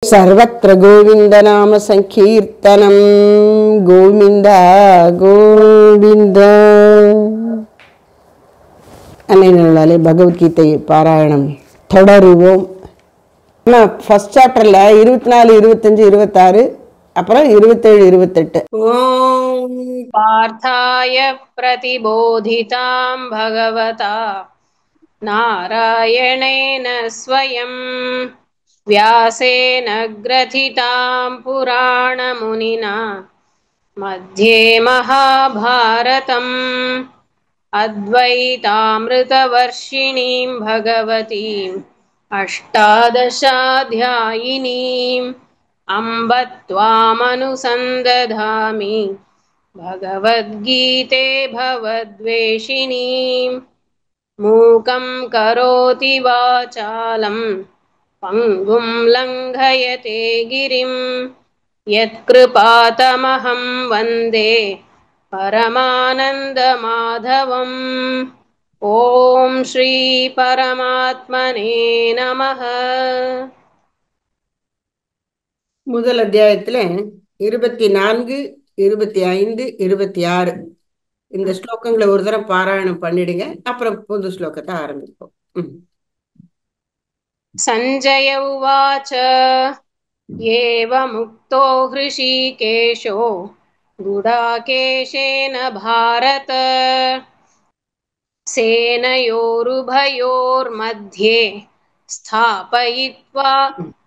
सर्वत्र गोविन्दनाम संकीर्तनं गोविन्द गोविन्द अन्नाले भगवद्गीता पारायणं தொடருவோம். फर्स्ट चैप्टरல 24 25 26 அப்புறம் 27 28 ओम पार्थाय प्रतिबोधितां भगवता नारायणेन स्वयं व्यासेन ग्रथितां पुराणमुनिना मध्ये महाभारतम् अद्वैतामृतवर्षिणीं भगवतीम् अष्टादशाध्यायिनीम् अम्ब त्वामनुसन्दधामि भगवद्गीते भवद्वेषिणीम् मूकं करोति वाचालं पङ्गुं लङ्घयते गिरिं यत्कृपातमहं वन्दे परमानन्दमाधवम् ॐ श्री परमात्मने नमः. முதல் அத்தியாயத்துல 24 25 26 இந்த ஸ்லோகங்களை ஒரு தரம் பாராயணம் பண்ணிடுங்க. அப்புறம் புது ஸ்லோகத்தை ஆரம்பிப்போம். संजय उवाच एवमुक्तो हृषीकेशो गुडाकेशेन भारत सेनयोरुभयोर्मध्ये स्थापयित्वा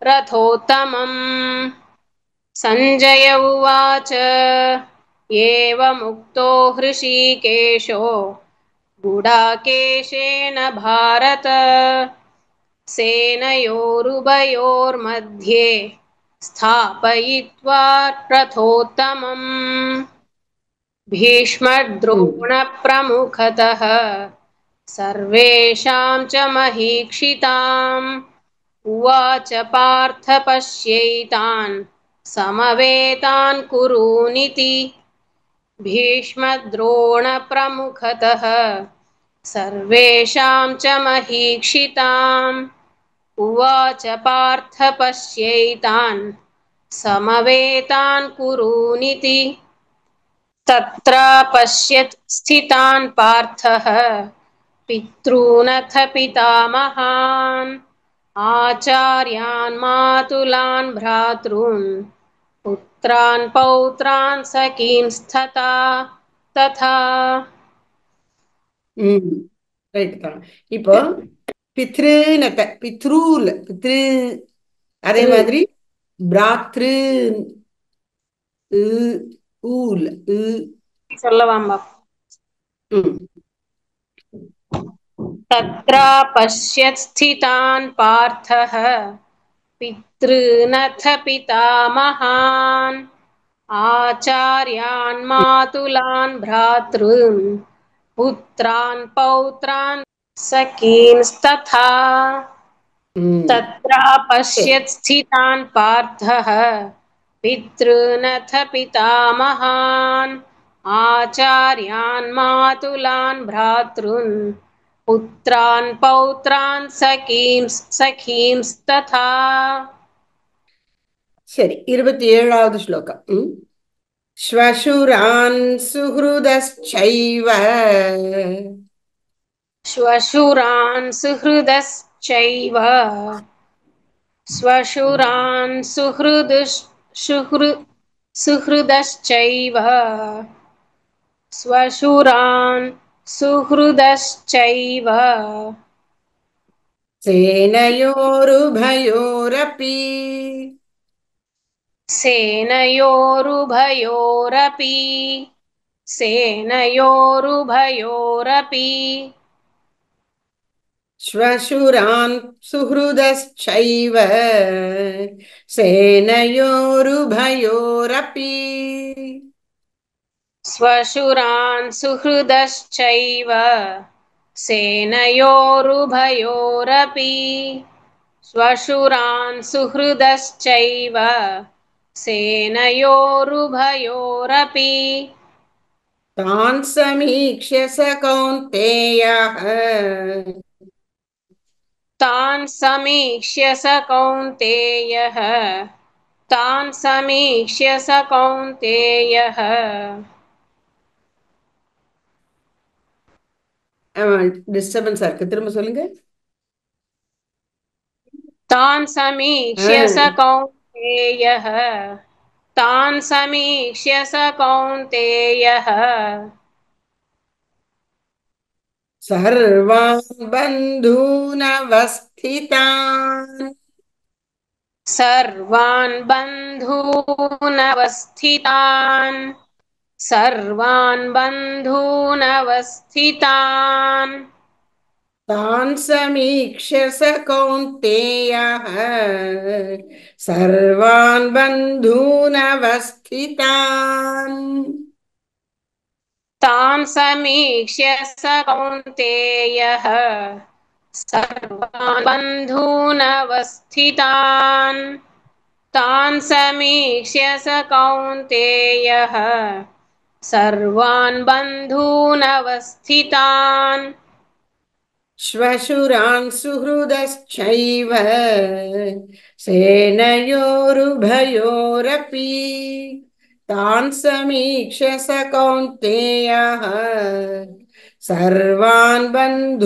रथोत्तमम्. संजय उवाच एवमुक्तो हृषीकेशो गुडाकेशेन भारत सेनयोरुभयोर्मध्ये स्थापयित्वा रथोत्तमम्. भीष्मद्रोणप्रमुखतः सर्वेषां च महीक्षिताम् उवाच पार्थ पश्यैतान् समवेतान् कुरूनिति. भीष्मद्रोणप्रमुखतः सर्वेषां च महीक्षिताम् उवाच पार्थ पश्यैतान् समवेतान् कुरूनिति. तत्र पश्यत् स्थितान् पार्थः पितॄनथ पितामहान् आचार्यान् मातुलान् भ्रातॄन् पुत्रान् पौत्रान् सखींस्तथा तथा. ரைட் தான். இப்போ பித்ருநத பித்ரூல் பித்ரு அதே மாதிரி பிராத்ரு ஊல் சொல்லவாம்பா. तत्र पश्यत् स्थितान् पार्थः पितॄनथ पितामहान् आचार्यान् मातुलान् भ्रातॄन् पुत्रान् पौत्रान् सखींस्तथा. तत्र पश्यत् स्थितान् पार्थः पितॄनथ पितामहान् आचार्यान् मातुलान् भ्रातॄन् पुत्रान् पौत्रान् सखींस्तथा. சரி, 27வது ஸ்லோகம். श्वशुरान् सुहृदश्चैव श्वशुरान् सुहृदश्चैव श्वशुरान् सुहृदश्चैव श्वशुरान् सुहृदश्चैव सेनयोरुभयोरपि सेनयोरुभयोरपि सेनयोरुभयोरपि श्वशुरान् सुहृदश्चैव सेनयोरुभयोरपि श्वशुरान् सुहृदश्चैव सेनयोरुभयोरपि श्वशुरान् सुहृदश्चैव सेनयोरुभयोरपि. तान् समीक्ष्य स कौन्तेयः तान् समीक्ष्य स कौन्तेयः तान् समीक्ष्य स कौन्तेयः டிஸ்டர்பன்ஸா இருக்கு, திரும்ப சொல்லுங்க. तान् ஆ, समीक्ष्य स कौन्तेयः तान् समीक्ष्य स कौन्तेयः सर्वान् बन्धूनवस्थितान् सर्वान् बन्धूनवस्थितान् सर्वान् बन्धूनवस्थितान् तान् समीक्ष्य स कौन्तेयः सर्वान् बन्धूनवस्थितान् तान् समीक्ष्य स कौन्तेयः सर्वान् बन्धूनवस्थितान् तान् समीक्ष्य स कौन्तेयः सर्वान् बन्धूनवस्थितान् श्वशुरान् सुहृदश्चैव सेनयोरुभयोरपि तान् समीक्ष्य स कौन्तेयः सर्वान् बन्धूनवस्थितान्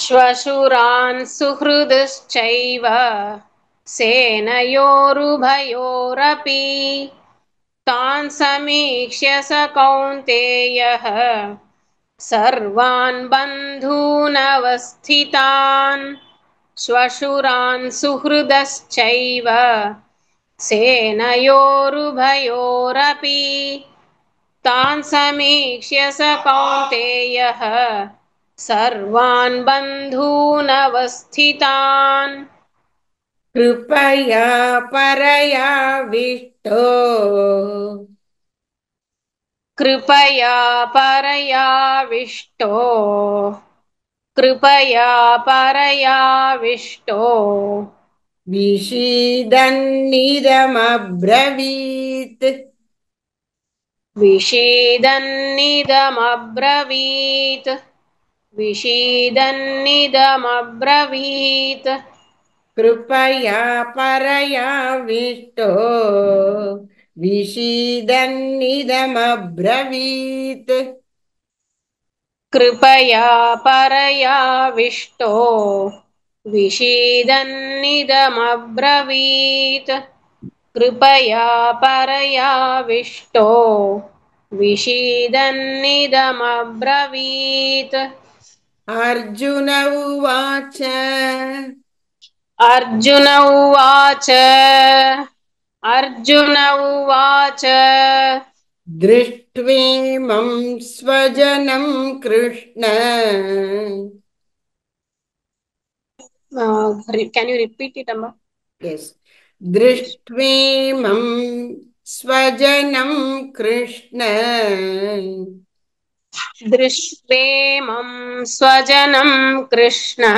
श्वशुरान् सुहृदश्चैव सेनयोरुभयोरपि तान् समीक्ष्य स कौन्तेयः सर्वान् बन्धूनवस्थितान् श्वशुरान् सुहृदश्चैव सेनयोरुभयोरपि तान् समीक्ष्य स कौन्तेयः सर्वान् बन्धूनवस्थितान् कृपया परयाविष्टो कृपया परयाविष्टो कृपया परयाविष्टो विषीदन्निदमब्रवीत् विषेदन्निदमब्रवीत् विषेदन्निदमब्रवीत् कृपया परयाविष्टो विषीदन्निदमब्रवीत् कृपया परयाविष्टो विषेदन्निदमब्रवीत् कृपया परयाविष्टो विषेदन्निदमब्रवीत् अर्जुन उवाच अर्जुन उवाच अर्जुन उवाच दृष्ट्वेमं स्वजनं Krishna can you repeat it, Amma? यस् दृष्ट्वेमं स्वजनं कृष्ण दृष्ट्वेमं स्वजनं कृष्ण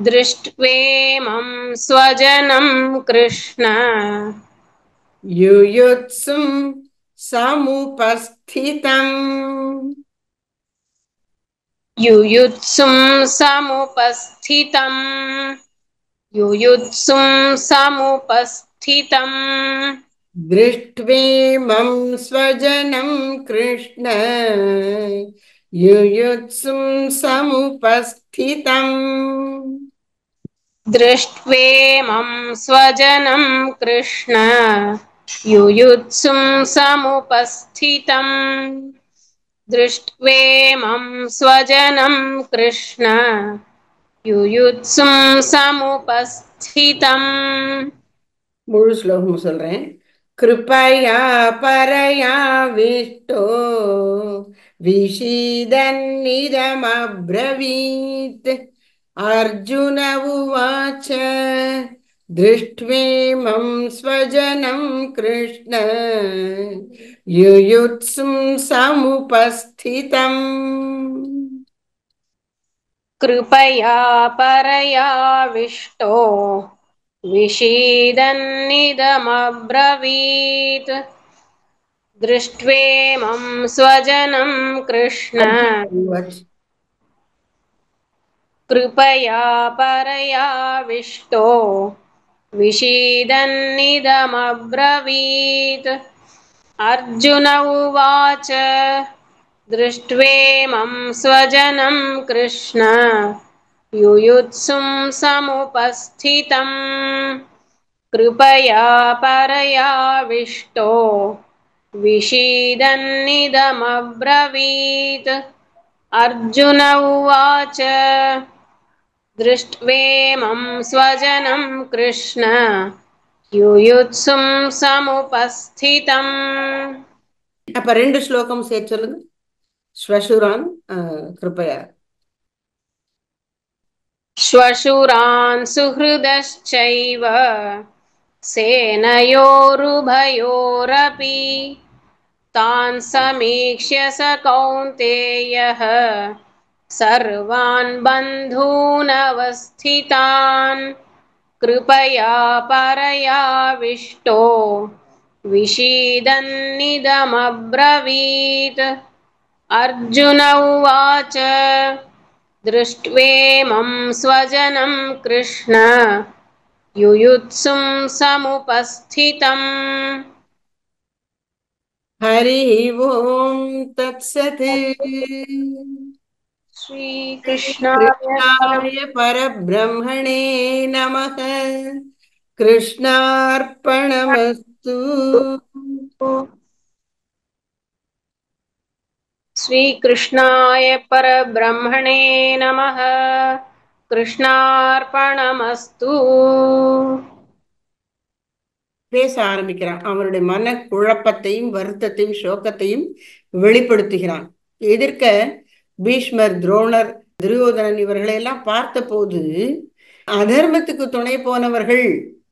दृष्ट्वेमं स्वजनं कृष्ण युयुत्सुं समुपस्थितम् युयुत्सुं समुपस्थितम् युयुत्सुं समुपस्थितम् दृष्ट्वेमं स्वजनं कृष्ण युयुत्सुं समुपस्थितम् दृष्ट्वेमं स्वजनं कृष्ण युयुत्सुं समुपस्थितम् दृष्ट्वेमं स्वजनं कृष्ण युयुत्सुं समुपस्थितम् முழு ஸ்லோகமும் சொல்றேன். கிருபயா பரயாவிஷ்டோ विषीदन्निदमब्रवीत् अर्जुन उवाच दृष्ट्वेमं स्वजनं कृष्ण युयुत्सुं समुपस्थितम् कृपया परयाविष्टो विषीदन्निदमब्रवीत् दृष्ट्वेमं स्वजनं कृष्ण अर्जुन उवाच कृपया परयाविष्टो विषीदन्निदमब्रवीत् अर्जुन उवाच दृष्ट्वेमं स्वजनं कृष्ण युयुत्सुं समुपस्थितम् कृपया परयाविष्टो विषीदन्निदमब्रवीत् अर्जुन उवाच दृष्ट्वेमं स्वजनं कृष्ण युयुत्सुं समुपस्थितम् அப்ப ரெண்டு ஸ்லோகம் சேர்த்து சொல்லுங்க. ஸ்வசுரான் கிருபயா. श्वशुरान् सुहृदश्चैव सेनयोरुभयोरपि तान् समीक्ष्य स कौन्तेयः सर्वान् बन्धूनवस्थितान् कृपया परयाविष्टो विषीदन्निदमब्रवीत् अर्जुन उवाच दृष्ट्वेमं स्वजनं कृष्ण युयुत्सुं समुपस्थितम् ஹரி ஓம் தத்சத். श्रीकृष्णाय கிருஷ்ணாய பரபிரம்மணே நமः. கிருஷ்ணார்ப்பணமஸ்து. श्रीकृष्णाय परब्रह्मणे नमः कृष्णार्पणमस्तु பேச ஆரம்பிக்கிறான். அவனுடைய மன குழப்பத்தையும் வருத்தத்தையும் சோகத்தையும் வெளிப்படுத்துகிறான். எதிர்க்க பீஷ்மர், துரோணர், துரியோதனன் இவர்களையெல்லாம் பார்த்த போது அதர்மத்துக்கு துணை போனவர்கள்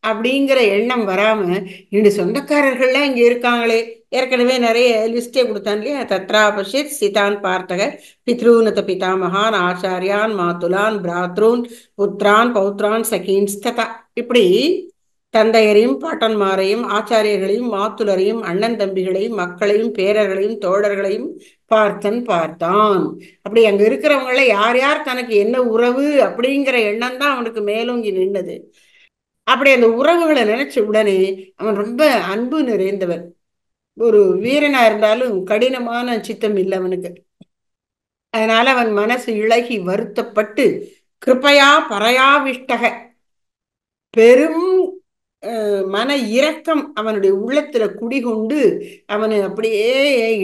அப்படிங்கிற எண்ணம் வராம என்னுடைய சொந்தக்காரர்கள்லாம் இங்க இருக்காங்களே, ஏற்கனவே நிறைய லிஸ்டே கொடுத்தான் இல்லையா, தத்ரா பஷித் சிதான் பார்த்தக பித்ருனத பிதாமகான் ஆச்சாரியான் மாதுலான் பிராத்ரூன் புத்ரான் பௌத்ரான் சகீன்ஸ்ததா, இப்படி தந்தையரையும் பாட்டன்மாரையும் ஆச்சாரியர்களையும் மாத்துலரையும் அண்ணன் தம்பிகளையும் மக்களையும் பேரர்களையும் தோழர்களையும் பார்த்தான். அப்படி அங்க இருக்கிறவங்கள யார் யார் தனக்கு என்ன உறவு அப்படிங்கிற எண்ணம் தான் அவனுக்கு மேலோங்கி நின்னது. அப்படி அந்த உறவுகளை நினைச்ச உடனே அவன் ரொம்ப அன்பு நிறைந்தவன். ஒரு வீரனா இருந்தாலும் கடினமான சித்தம் இல்லை அவனுக்கு. அதனால அவன் மனசு இளகி வருத்தப்பட்டு கிருபையா பரையாவிஷ்டக, பெரும் மன இரக்கம் அவனுடைய உள்ளத்துல குடிகொண்டு அவனை அப்படியே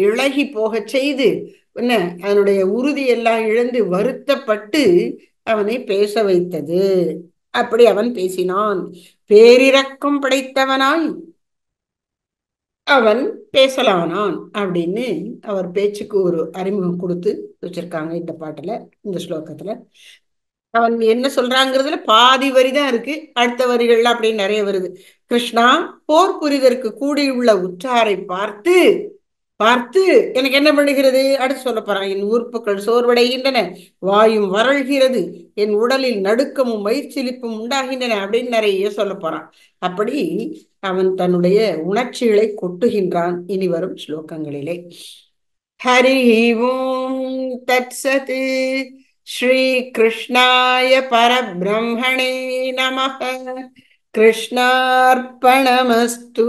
இளகி போக செய்து என்ன அவனுடைய உறுதியெல்லாம் இழந்து வருத்தப்பட்டு அவனை பேச வைத்தது. அப்படி அவன் பேசினான். பேரிரக்கம் படைத்தவனாய் அவன் பேசலானான் அப்படின்னு அவர் பேச்சுக்கு ஒரு அறிமுகம் கொடுத்து வச்சிருக்காங்க இந்த பாட்டுல, இந்த ஸ்லோகத்துல. அவன் என்ன சொல்றாங்கிறதுல பாதி வரிதான் இருக்கு, அடுத்த வரிகள்ல அப்படின்னு நிறைய வருது. கிருஷ்ணா, போர் புரிதற்கு கூடியுள்ள உற்றாரை பார்த்து பார்த்து எனக்கு என்ன பண்ணுகிறது அடுத்து சொல்ல போறான். என் உறுப்புகள் சோர்வடைகின்றன, வாயும் வறள்கிறது, என் உடலில் நடுக்கமும் மயிர்ச்சிலிப்பும் உண்டாகின்றன அப்படின்னு நிறைய சொல்ல போறான். அப்படி அவன் தன்னுடைய உணர்ச்சிகளை கொட்டுகின்றான் இனி வரும் ஸ்லோகங்களிலே. ஹரி ஓம் தத்சத். ஸ்ரீ கிருஷ்ணாய பரபிரம்மணே நமः. கிருஷ்ணார்ப்பணமஸ்து.